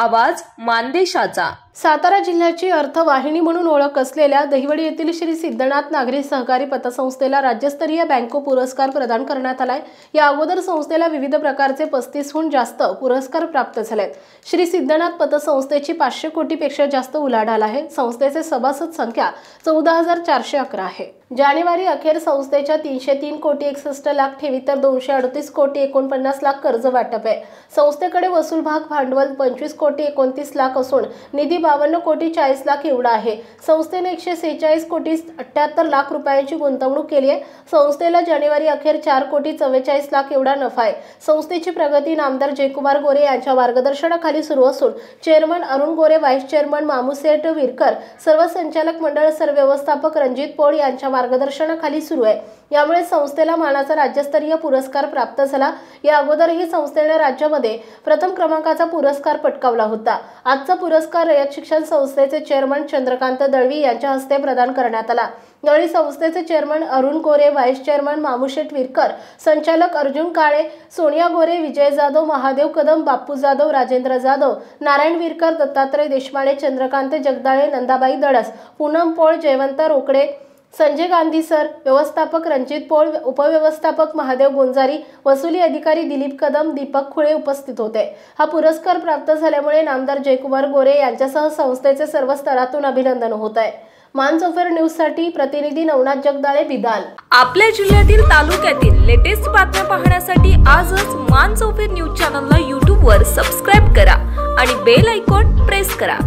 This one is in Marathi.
आवाज मानदेशाचा। सातारा जिल्ह्याची अर्थवाहिनी म्हणून ओळख असलेल्या दहिवडी येथील श्री सिद्धनाथ नागरी सहकारी पतसंस्थेला राज्यस्तरीय बँको पुरस्कार प्रदान करण्यात आलाय। या अगोदर संस्थेला विविध प्रकारचे 35हून जास्त पुरस्कार प्राप्त झालेत। श्री सिद्धनाथ पतसंस्थेची 500 कोटीपेक्षा जास्त उलाढाल आहे। संस्थेचे सभासद संख्या 14,411 आहे। जानेवारी अखेर संस्थेच्या 303 कोटी 61 लाख ठेवी तर 238 कोटी 49 लाख कर्ज वाटप आहे। संस्थेकडे वसूल भाग भांडवल 25 कोटी 29 लाख असून निधी 52 कोटी 40 लाख एवढा आहे। संस्थेने 146 कोटी 78 लाख रुपयांची गुंतवणूक केली आहे। संस्थेला जानेवारी अखेर 4 कोटी 44 लाख एवढा नफा आहे। संस्थेची प्रगती नामदार जयकुमार गोरे यांच्या मार्गदर्शनाखाली सुरू असून चेअरमन अरुण गोरे, व्हाईस चेअरमन मामुसेठ विरकर, सर्व संचालक मंडळ व्यवस्थापक रणजित पोळ यांच्या मार्गदर्शनाखाली सुरू आहे। यामुळे संस्थेला मानाचा राज्यस्तरीय पुरस्कार प्राप्त झाला। या अगोदरही संस्थेने राज्यामध्ये प्रथम क्रमांकाचा पुरस्कार पटकावला होता। आजचा पुरस्कार रयत शिक्षण संस्थेचे चेअरमन चंद्रकांत दळवी यांच्या हस्ते प्रदान करण्यात आला। यावेळी संस्थेचे चेअरमन अरुण गोरे, व्हाईस चेअरमन मामुशेठ विरकर, संचालक अर्जुन काळे, सोनिया गोरे, विजय जाधव, महादेव कदम, बापू जाधव, राजेंद्र जाधव, नारायण विरकर, दत्तात्रय देशमाने, चंद्रकांत जगदाळे, नंदाबाई दडस, पूनम पोळ, जयवंत रोकडे, संजय गांधी सर, व्यवस्थापक रणजित पोळ, उपव्यवस्थापक महादेव गोंजारी, वसुली अधिकारी दिलीप कदम, दीपक खुळे उपस्थित होते। हा पुरस्कार प्राप्त झाल्यामुळे नामदार जयकुमार गोरे यांच्यासह संस्थेचे सर्व स्तरातून अभिनंदन होत आहे। मानसोफर न्यूज साठी प्रतिनिधी नवनाथ जगदाळे, बिदाल। आपल्या जिल्ह्यातील तालुक्यातील लेटेस्ट बातम्या पाहण्यासाठी आजच मानसोफर न्यूज चॅनलला YouTube वर सबस्क्राइब करा आणि बेल आयकॉन प्रेस करा।